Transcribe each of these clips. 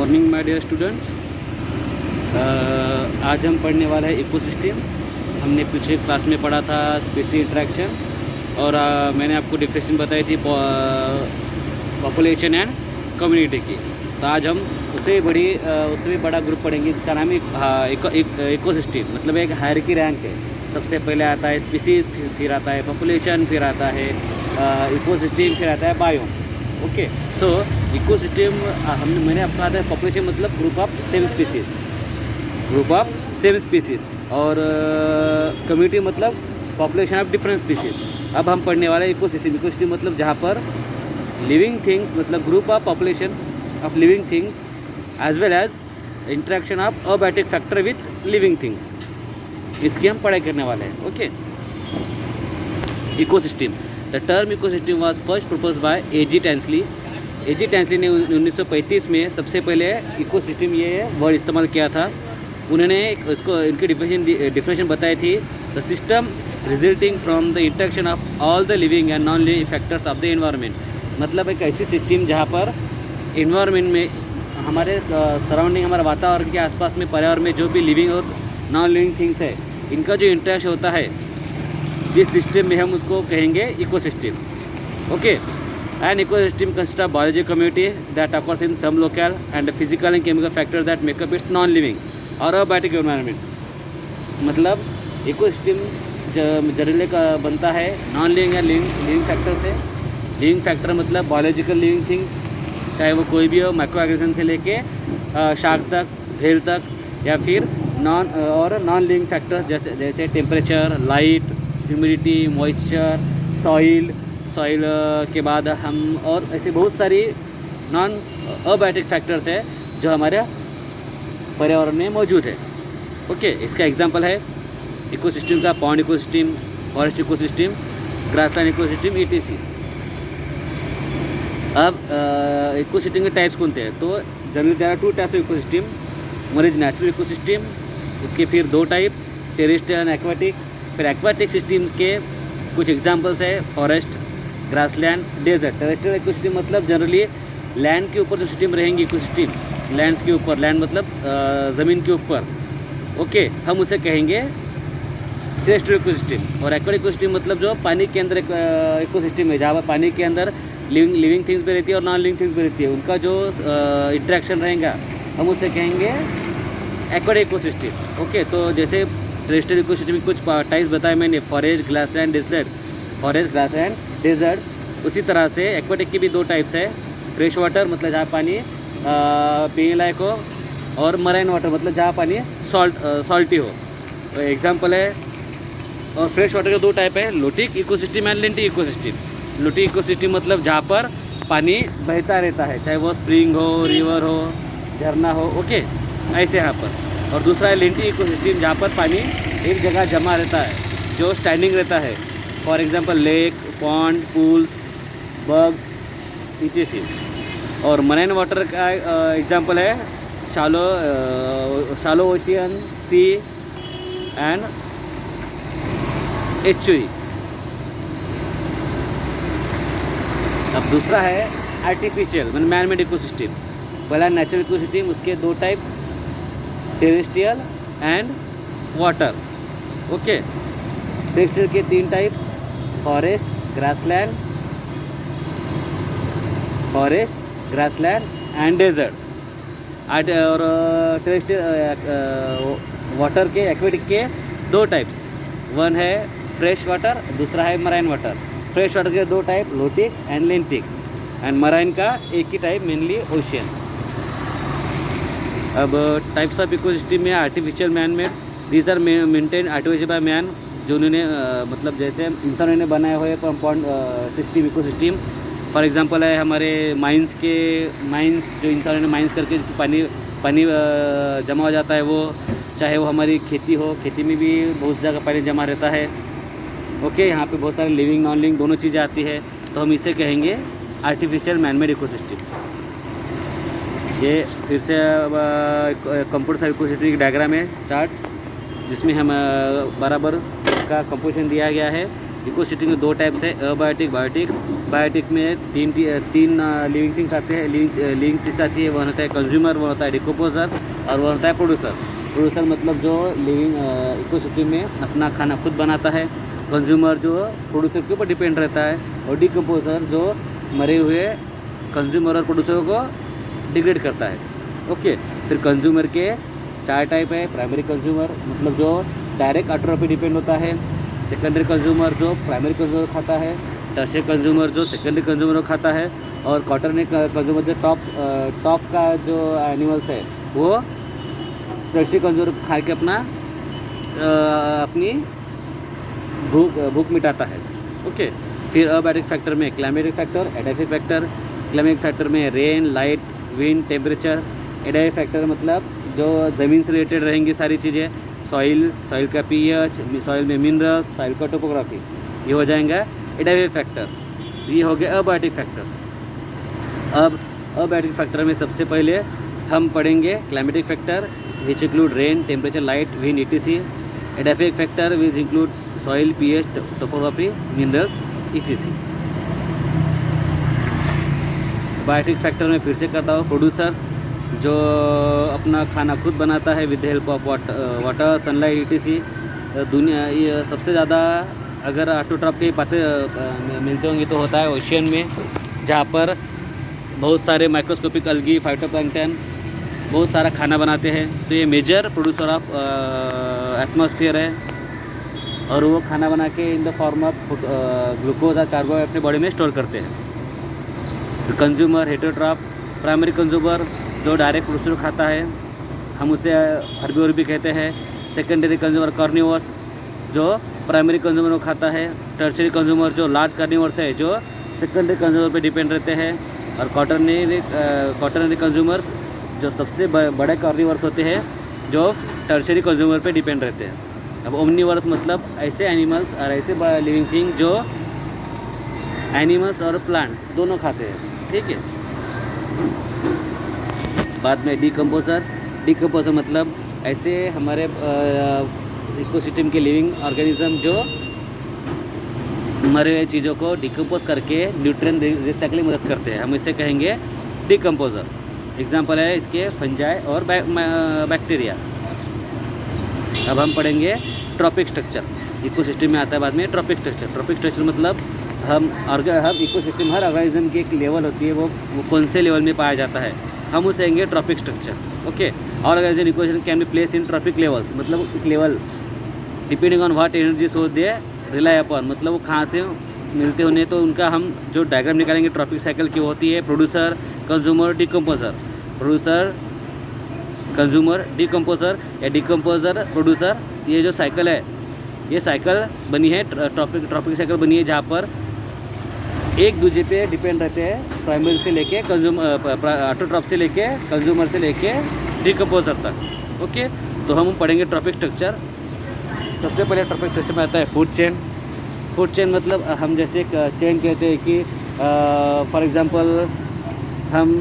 Morning my dear students. आज हम पढ़ने वाला है इकोसिस्टम। हमने पिछले क्लास में पढ़ा था स्पीशीज इंटरेक्शन और मैंने आपको डिफिनेशन बताई थी पॉपुलेशन एंड कम्युनिटी की। तो आज हम उससे भी बड़ा ग्रुप पढ़ेंगे जिसका नाम है इकोसिस्टम। मतलब एक हायरार्की रैंक है। सबसे पहले आता है स्पीशीज, फिर आता है पॉपुलेशन, फिर आता है इकोसिस्टम, फिर आता है बायोम। ओके, सो इकोसिस्टम मैंने आपको कहा था पॉपुलेशन मतलब ग्रुप ऑफ सेम स्पीसीज, और कम्युनिटी मतलब पॉपुलेशन ऑफ डिफरेंट स्पीसीज। अब हम पढ़ने वाले इकोसिस्टम मतलब जहाँ पर लिविंग थिंग्स मतलब group of population of living things as well as interaction of abiotic factor with living things, इसकी हम पढ़ाई करने वाले हैं। Okay, ecosystem. The term ecosystem was first propose by A.G. Tansley. A.G. Tansley ने 1935 में सबसे पहले इकोसिस्टम ये वर्ड इस्तेमाल किया था। उन्होंने इसको इनकी डिफिनेशन बताई थी, the system resulting from the interaction of all the living and non living factors of the environment. मतलब एक ऐसी सिस्टम जहाँ पर इन्वायरमेंट में हमारे सराउंडिंग, हमारे वातावरण के आसपास में, पर्यावरण में जो भी लिविंग और नॉन लिविंग थिंग्स है, इनका जो इंटरेक्शन होता है जिस सिस्टम में, हम उसको कहेंगे ecosystem. Okay, an ecosystem consist of biological community that occurs in some local and physical and chemical factor that make up its non living और अबायोटिक एनवायरनमेंट। मतलब इकोसिस्टम जनरली का बनता है नॉन लिविंग या लिविंग फैक्टर से। Living factor मतलब biological living things, चाहे वो कोई भी हो, माइक्रो ऑर्गेनिज्म से लेके शार्क तक, व्हेल तक, या फिर नॉन लिविंग फैक्टर जैसे temperature, light, humidity, moisture, soil के बाद हम, और ऐसे बहुत सारी नॉन अबायोटिक फैक्टर्स है जो हमारे पर्यावरण में मौजूद है। ओके, इसका एग्जांपल है इकोसिस्टम का pond ecosystem, forest ecosystem, grassland ecosystem, ETC। अब इकोसिस्टम के टाइप्स कौन थे? तो generally there are 2 types of ecosystem. One is natural ecosystem, इसके फिर 2 टाइप, टेरेस्ट्रियल एंड एक्वाटिक। फिर एक्वाटिक सिस्टम के कुछ एग्जांपल्स है forest, grassland, desert. Terrestrial ecosystem मतलब जनरली लैंड के ऊपर जो सिस्टम रहेंगी इकोसिस्टम, लैंड्स के ऊपर, लैंड मतलब ज़मीन के ऊपर। ओके, हम उसे कहेंगे टेरेस्ट्रियल इकोसिस्टम। और एक्वाटिक इकोसिस्टम मतलब जो पानी के अंदर इकोसिस्टम है, जहाँ पर पानी के अंदर लिविंग थिंग्स भी रहती है और नॉन लिविंग थिंग्स भी रहती है, उनका जो इंट्रैक्शन रहेगा हम उसे कहेंगे एक्वाटिक इकोसिस्टम। ओके, तो जैसे टेरेस्ट्रियल इकोसिस्टम की कुछ टाइप्स बताए मैंने, forest, grassland, desert. Forest, grassland, desert. उसी तरह से एक्वाटिक की भी 2 टाइप्स है, फ्रेश वाटर मतलब जहाँ पानी पीने लायक हो, और मराइन वाटर मतलब जहाँ पानी सॉल्टी हो। तो एग्जांपल है, और फ्रेश वाटर के 2 टाइप है, lotic ecosystem and lentic ecosystem. Lotic ecosystem मतलब जहाँ पर पानी बहता रहता है, चाहे वो स्प्रिंग हो, रिवर हो, झरना हो। ओके, ऐसे यहाँ पर। और दूसरा है लिंटिक इकोसिस्टम, जहाँ पर पानी एक जगह जमा रहता है, जो स्टैंडिंग रहता है। For example lake, pond, pools, bogs, ETC। और मराइन वाटर का एग्जांपल है शालो ओशियन, सी एंड एचुई। अब दूसरा है आर्टिफिशियल मैन मेड इकोसिस्टम। पहला नेचुरल इकोसिस्टम, उसके 2 type, terrestrial and water. Okay, terrestrial के 3 type, forest, grassland and desert. और टेरेस्ट्रियल वाटर के, एक्वेटिक के 2 टाइप्स, वन है फ्रेश वाटर, दूसरा है मराइन वाटर। फ्रेश वाटर के 2 type, lotic and लिंटिक, and marine का एक ही टाइप, मेनली ओशियन। अब टाइप्स ऑफ इकोसिस्टम में artificial man made, these are maintain artificial by man, जो उन्होंने मतलब जैसे इंसानों ने बनाए हुए compound system, ecosystem. For example है हमारे माइंस जो इंसानों ने माइंस करके जिसमें पानी जमा हो जाता है, वो चाहे वो हमारी खेती हो, खेती में भी बहुत जगह पानी जमा रहता है। ओके, यहाँ पे बहुत सारे लिविंग नॉन लिविंग दोनों चीज़ें आती है, तो हम इसे कहेंगे आर्टिफिशियल मैन मेड इकोसिस्टम। ये फिर से कंप्यूटर साइंस इकोसिस्टम की डायग्राम है, चार्ट्स, जिसमें हम बराबर का कंपोजिशन दिया गया है। इकोसिस्टम के दो टाइप्स है, अबायोटिक, बायोटिक। बायोटिक में तीन लिविंग थिंग्स आते हैं, लिविंग थिंग्स आती है। वन होता है कंज्यूमर, वन होता है डिकम्पोजर, और वन होता है प्रोड्यूसर। प्रोड्यूसर मतलब जो लिविंग इकोसिस्टम में अपना खाना खुद बनाता है। कंज्यूमर जो प्रोड्यूसर के ऊपर डिपेंड रहता है, और डिकम्पोजर जो मरे हुए कंज्यूमर और प्रोड्यूसर को डिग्रेड करता है। ओके, फिर कंज्यूमर के 4 टाइप है। प्राइमरी कंज्यूमर मतलब जो डायरेक्ट ऑर्डर पे डिपेंड होता है। सेकेंडरी कंज्यूमर जो प्राइमरी कंज्यूमर खाता है। टर्शियरी कंज्यूमर जो सेकेंडरी कंज्यूमर खाता है। और क्वार्टरनरी कंज्यूमर जो टॉप का जो एनिमल्स है वो टर्शियरी कंज्यूमर खा के अपनी भूख मिटाता है। ओके, फिर अबायोटिक फैक्टर में climatic factor, edaphic factor. Climatic factor में rain, light, wind, temperature. Edaphic factor मतलब जो ज़मीन से रिलेटेड रहेंगी सारी चीज़ें, सॉइल का पीएच, सॉइल में मिनरल्स, सॉइल का टोपोग्राफी, ये हो जाएगा एडाफिक फैक्टर्स। ये हो गए अबायोटिक फैक्टर्स। अब अबायोटिक फैक्टर में सबसे पहले हम पढ़ेंगे climatic factor which include rain, temperature, light, wind, etc. Edaphic factor which include soil, pH, topography, minerals, etc. Biotic factor में फिर से करता हूँ, प्रोड्यूसर्स जो अपना खाना खुद बनाता है with help of water, sunlight, etc. दुनिया ये सबसे ज़्यादा अगर ऑटोट्रॉफ की बातें मिलते होंगी तो होता है ओशियन में, जहाँ पर बहुत सारे माइक्रोस्कोपिक अलगी, फाइटोप्लैंक्टन बहुत सारा खाना बनाते हैं। तो ये मेजर प्रोड्यूसर ऑफ एटमॉस्फेयर है, और वो खाना बना के in the form of glucose और कार्बोहाइड्रेट अपने बॉडी में स्टोर करते हैं। कंज्यूमर हेटेरोट्रॉफ, प्राइमरी कंज्यूमर जो डायरेक्ट प्रोड्यूसर खाता है, हम उसे हर्बीवोर भी कहते हैं। सेकेंडरी कंज्यूमर कार्निवोर्स जो प्राइमरी कंज्यूमर को खाता है। टर्शियरी कंज्यूमर जो लार्ज कार्निवोर्स है जो सेकेंडरी कंज्यूमर पे डिपेंड रहते हैं। और क्वार्टरनरी कंज्यूमर जो सबसे बड़े कार्निवोर्स होते हैं जो टर्शियरी कंज्यूमर पे डिपेंड रहते हैं। अब ओमनीवर्स मतलब ऐसे एनिमल्स और ऐसे लिविंग थिंग जो एनिमल्स और प्लांट दोनों खाते हैं, ठीक है। बाद में डिकम्पोजर मतलब ऐसे हमारे इकोसिस्टम के लिविंग ऑर्गेनिज्म जो मरे हुए चीज़ों को डिकम्पोज करके न्यूट्रिएंट रिसाइकलिंग मदद करते हैं, हम इसे कहेंगे डिकम्पोजर। एग्जांपल है इसके फंजाई और बैक्टीरिया। अब हम पढ़ेंगे ट्रॉपिक स्ट्रक्चर। इकोसिस्टम में आता है बाद में ट्रॉपिक स्ट्रक्चर। ट्रॉपिक स्ट्रक्चर मतलब हम इकोसिस्टम हर ऑर्गेनिज्म की एक लेवल होती है, वो कौन से लेवल में पाया जाता है, हम उसे कहेंगे trophic structure. Okay, organism ecosystem can be place in trophic levels, मतलब एक level depending on what energy source they rely upon, मतलब वो कहाँ से मिलते होने, तो उनका हम जो डायग्राम निकालेंगे ट्रॉपिक साइकिल की होती है producer, consumer, decomposer. Producer, consumer, decomposer या डिकम्पोजर, प्रोड्यूसर, ये जो साइकिल है ये साइकिल बनी है, ट्रॉपिक साइकिल बनी है जहाँ पर एक दूसरे पे डिपेंड रहते हैं, प्राइमरी से लेके ऑटोट्रॉफ से लेके कंज्यूमर से लेके डिकम्पोजर तक। ओके, तो हम पढ़ेंगे ट्रॉपिक स्ट्रक्चर। सबसे पहले ट्रॉपिक स्ट्रक्चर में आता है फूड चेन। फूड चेन मतलब हम जैसे एक चेन कहते हैं कि फॉर एग्जांपल हम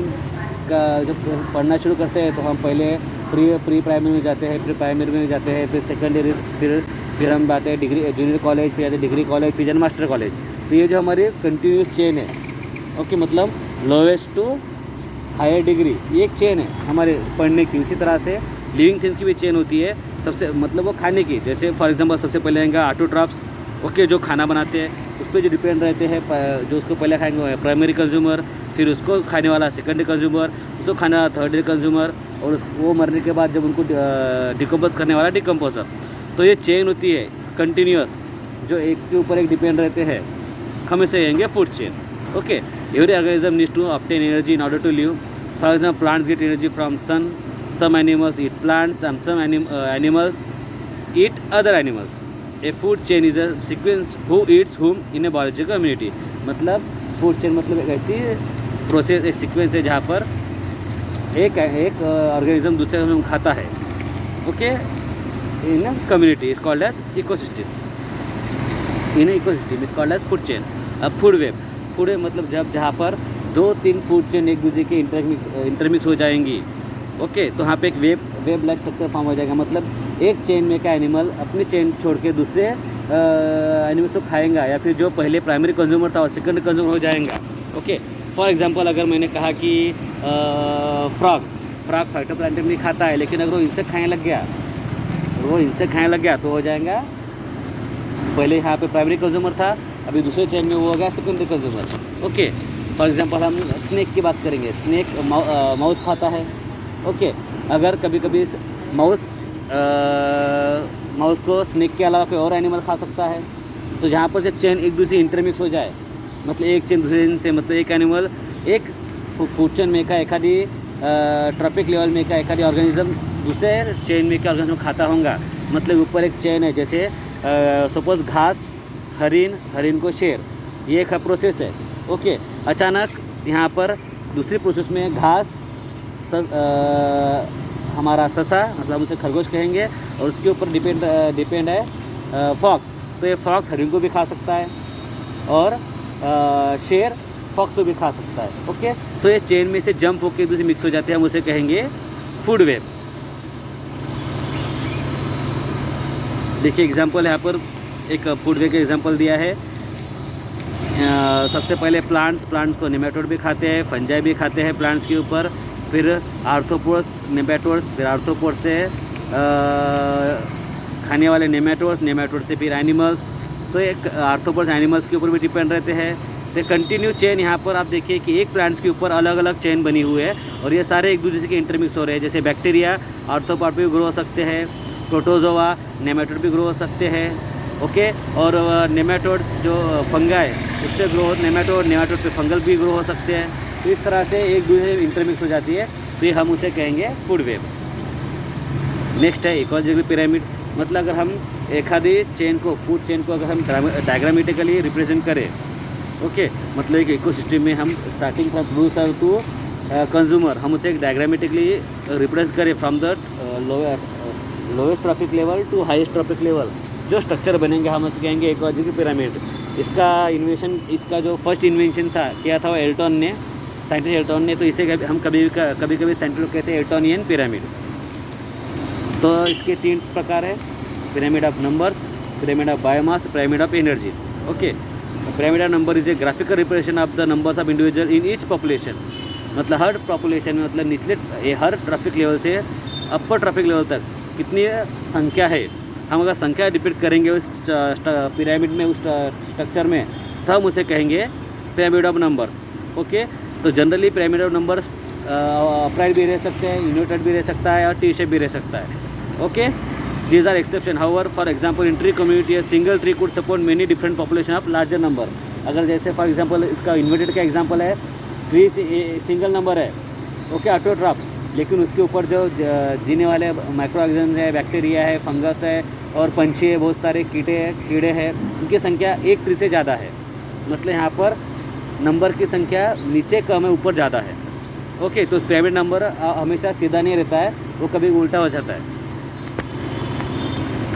जब पढ़ना शुरू करते हैं तो हम पहले प्री प्राइमरी में जाते हैं, फिर प्राइमरी में जाते हैं, फिर सेकेंडरी, फिर हम आते हैं डिग्री जूनियर कॉलेज, फिर आते हैं डिग्री कॉलेज, फिर मास्टर कॉलेज। तो ये जो हमारी कंटिन्यूस चेन है, ओके, मतलब लोवेस्ट टू हायर डिग्री, ये एक चेन है हमारे पढ़ने की। इसी तरह से लिविंग थिंग्स की भी चेन होती है, सबसे मतलब वो खाने की। जैसे फॉर एग्जांपल सबसे पहले आएंगे ऑटोट्रॉफ्स, ओके, जो खाना बनाते हैं उस पर जो डिपेंड रहते हैं, जो उसको पहले खाएंगे वो है प्राइमरी कंज्यूमर, फिर उसको खाने वाला सेकेंडरी कंज्यूमर, उसको खाने वाला थर्डरी कंज्यूमर, और वो मरने के बाद जब उनको डिकम्पोज करने वाला डिकम्पोजर। तो ये चेन होती है कंटिन्यूस, जो एक के ऊपर एक डिपेंड रहते हैं, हम इसे कहेंगे food chain. Okay, every organism needs to obtain energy in order to live. For example plants get energy from sun, some animals eat plants and some animals eat other animals. A food chain is a sequence who eats whom in a biological community. मतलब food chain मतलब एक ऐसी process, एक sequence है जहाँ पर एक organism दूसरे ऑर्गेनिज्म खाता है, okay, in a community is called as ecosystem. In ecosystem is called as food chain. अब फूड वेब मतलब जहाँ पर 2-3 फूड चेन एक दूसरे के इंटरमिक्स हो जाएंगी, ओके, तो यहाँ पे एक वेब लाइक स्ट्रक्चर फॉर्म हो जाएगा। मतलब एक चेन में का एनिमल अपनी चेन छोड़ के दूसरे एनिमल्स को खाएंगा या फिर जो पहले प्राइमरी कंज्यूमर था वो सेकंड कंज्यूमर हो जाएगा। ओके, फॉर एग्जांपल अगर मैंने कहा कि फ्रॉग फाइटोप्लैंक्टन भी खाता है, लेकिन अगर वो इंसेक्ट खाने लग गया तो हो जाएगा, पहले यहाँ पे प्राइमरी कंज्यूमर था, अभी दूसरे चेन में वो हो गया secondary consumer. Okay, for example हम स्नेक की बात करेंगे। स्नेक माउस खाता है। ओके, अगर कभी कभी माउस को स्नेक के अलावा कोई और एनिमल खा सकता है, तो जहाँ पर से चेन एक दूसरे इंटरमिक्स हो जाए, मतलब एक चेन दूसरे चेन से, मतलब एक एनिमल एक फूड चेन में का एखादी ट्रॉपिक लेवल में का एखादी ऑर्गेनिज्म दूसरे चेन में का ऑर्गेनिज्म खाता होगा, मतलब ऊपर एक चेन है, जैसे सपोज घास, हरिन को शेर, ये एक प्रोसेस है। ओके, अचानक यहाँ पर दूसरी प्रोसेस में घास हमारा ससा, मतलब उसे खरगोश कहेंगे, और उसके ऊपर डिपेंड है फॉक्स, तो ये फॉक्स हरिन को भी खा सकता है और शेर फॉक्स को भी खा सकता है। ओके, सो ये चेन में से जंप होकर एक दूसरे मिक्स हो जाते हैं, हम उसे कहेंगे फूड वेब। देखिए एग्जांपल यहाँ पर एक फूड वेब का एग्जांपल दिया है। सबसे पहले प्लांट्स को नेमेटोड भी खाते हैं, फंजाई भी खाते हैं प्लांट्स के ऊपर, फिर आर्थ्रोपोड्स, नेमेटोड्स, फिर आर्थ्रोपोड से खाने वाले नेमेटोड से फिर एनिमल्स, तो एक आर्थ्रोपोड्स एनिमल्स के ऊपर भी डिपेंड रहते हैं। तो कंटिन्यू चेन यहाँ पर आप देखिए कि एक प्लांट्स के ऊपर अलग अलग चेन बनी हुई है और ये सारे एक दूसरे के इंटरमिक्स हो रहे हैं। जैसे बैक्टीरिया आर्थ्रोपॉड पे भी ग्रो हो सकते हैं, प्रोटोजोआ नेमेटोड भी ग्रो हो सकते हैं। ओके, और नेमेटोड जो फंगाई उस पर ग्रो, नेमेटोड पे फंगल भी ग्रो हो सकते हैं। तो इस तरह से एक दूसरे इंटरमिक्स हो जाती है, तो हम उसे कहेंगे फूड वेब। नेक्स्ट है इकोलॉजिकल पिरामिड, मतलब अगर हम एखादी चेन को, फूड चेन को अगर हम डायग्रामेटिकली रिप्रेजेंट करें, ओके, मतलब एक इकोसिस्टम में हम starting from producer to consumer, हम उसे डायग्रामेटिकली रिप्रेजेंट करें from the lowest trophic level to highest trophic level, जो स्ट्रक्चर बनेंगे हम उसे कहेंगे इकोलॉजिकल पिरामिड। इसका जो फर्स्ट इन्वेंशन किया था वो साइंटिस्ट एल्टन ने, तो इसे हम कभी कभी साइंटिस्ट कहते हैं एल्टोनियन पिरामिड। तो इसके 3 प्रकार है, pyramid of numbers, pyramid of biomass, pyramid of energy. Okay, pyramid of number is a graphical representation of the numbers of individual in each population, मतलब हर पॉपुलेशन में, मतलब निचले हर ट्रैफिक लेवल से अपर ट्रैफिक लेवल तक कितनी संख्या है, हम अगर संख्या डिपेंड करेंगे उस पिरामिड में, उस स्ट्रक्चर में, तो हम उसे कहेंगे पिरामिड ऑफ नंबर्स। ओके, तो generally pyramid of numbers upright भी रह सकते हैं, इन्वर्टेड भी रह सकता है और टी शेप भी रह सकता है। Okay, these are exception. However for example in tree community single tree could support many different population of larger number. अगर जैसे फॉर एग्जांपल इसका इन्वर्टेड का एग्जांपल है, ट्री सिंगल नंबर है, ओके, ऑटोट्रॉप्स, लेकिन उसके ऊपर जो जीने वाले माइक्रो ऑर्गेनिज्म है, बैक्टीरिया है, फंगस है और पंछी है, बहुत सारे कीड़े हैं, उनकी संख्या एक ट्री से ज़्यादा है, मतलब यहाँ पर नंबर की संख्या नीचे कम है, ऊपर ज़्यादा है। ओके, तो पिरामिड नंबर हमेशा सीधा नहीं रहता है, वो कभी उल्टा हो जाता है।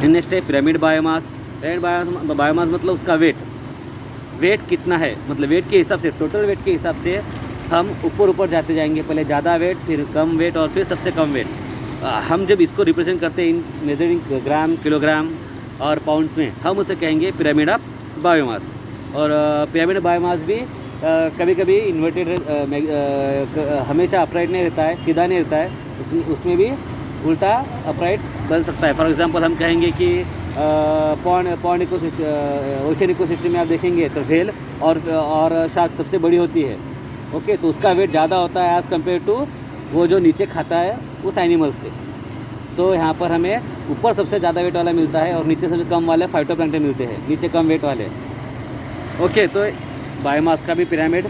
नेक्स्ट है पिरामिड बायोमास। पिरामिड बायोमास मतलब उसका वेट कितना है, मतलब वेट के हिसाब से, टोटल वेट के हिसाब से हम ऊपर जाते जाएंगे, पहले ज़्यादा वेट, फिर कम वेट और फिर सबसे कम वेट। हम जब इसको रिप्रेजेंट करते हैं इन मेजरिंग ग्राम, किलोग्राम और पाउंड्स में, हम उसे कहेंगे पिरामिड ऑफ बायोमास। और पिरामिड बायोमास भी कभी कभी इन्वर्टेड, हमेशा अपराइट नहीं रहता है, सीधा नहीं रहता है, उसमें भी उल्टा अपराइट बन सकता है। फॉर एग्जांपल हम कहेंगे कि पॉन्ड इकोसिस्टम, ओशन इकोसिस्टम में आप देखेंगे तो व्हेल और शार्क सबसे बड़ी होती है। ओके, तो उसका वेट ज़्यादा होता है एज़ कम्पेयर टू वो जो नीचे खाता है उस एनिमल से। तो यहाँ पर हमें ऊपर सबसे ज़्यादा वेट वाला मिलता है और नीचे सबसे कम वाले फाइटोप्लैंक्टन मिलते हैं, नीचे कम वेट वाले। ओके, तो बायोमास का भी पिरामिड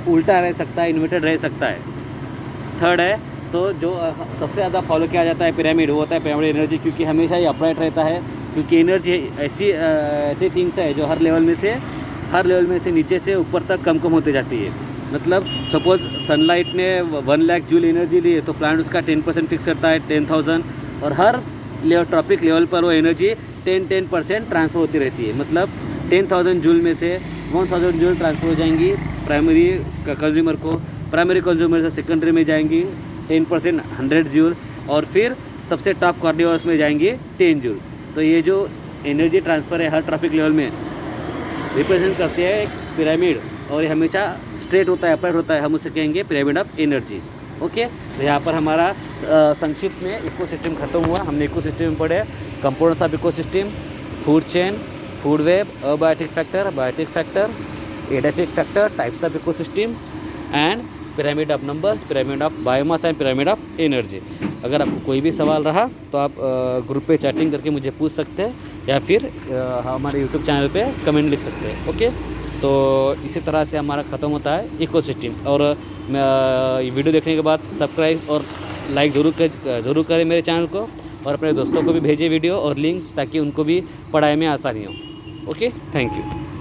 उल्टा रह सकता है, इन्वर्टेड रह सकता है। थर्ड है, तो जो सबसे ज़्यादा फॉलो किया जाता है पिरामिड, वो होता है पिरामिड एनर्जी, क्योंकि हमेशा ये अपराइट रहता है, क्योंकि एनर्जी ऐसी थिंग्स है जो हर लेवल में से नीचे से ऊपर तक कम होते जाती है। मतलब सपोज सनलाइट ने 1 लाख जूल एनर्जी ली है, तो प्लांट उसका 10% फिक्स करता है, 10,000, और हर ट्रॉपिक लेवल पर वो एनर्जी 10% ट्रांसफ़र होती रहती है। मतलब 10,000 जूल में से 1,000 जूल ट्रांसफ़र हो जाएंगी प्राइमरी कंज्यूमर को, प्राइमरी कंज्यूमर से सेकेंडरी में जाएंगी 10% 100 जूल, और फिर सबसे टॉप कार्निवोरस में जाएंगी 10 जूल। तो ये जो एनर्जी ट्रांसफ़र है हर ट्रैफिक लेवल में रिप्रेजेंट करती है एक पिरामिड, और ये हमेशा स्ट्रेट होता है, अपराइट होता है, हम उसे कहेंगे पिरामिड ऑफ एनर्जी। ओके, तो यहाँ पर हमारा संक्षिप्त में इकोसिस्टम खत्म हुआ। हमने इकोसिस्टम में पढ़े components of ecosystem, food chain, food web, abiotic factor, edaphic factor, types of ecosystem and pyramid of numbers, pyramid of biomass and pyramid of energy. अगर आपको कोई भी सवाल रहा तो आप ग्रुप पे चैटिंग करके मुझे पूछ सकते हैं, या फिर हमारे यूट्यूब चैनल पे कमेंट लिख सकते हैं। ओके, तो इसी तरह से हमारा ख़त्म होता है इकोसिस्टम। और वीडियो देखने के बाद सब्सक्राइब और लाइक ज़रूर करें मेरे चैनल को, और अपने दोस्तों को भी भेजें वीडियो और लिंक, ताकि उनको भी पढ़ाई में आसानी हो। Okay, thank you.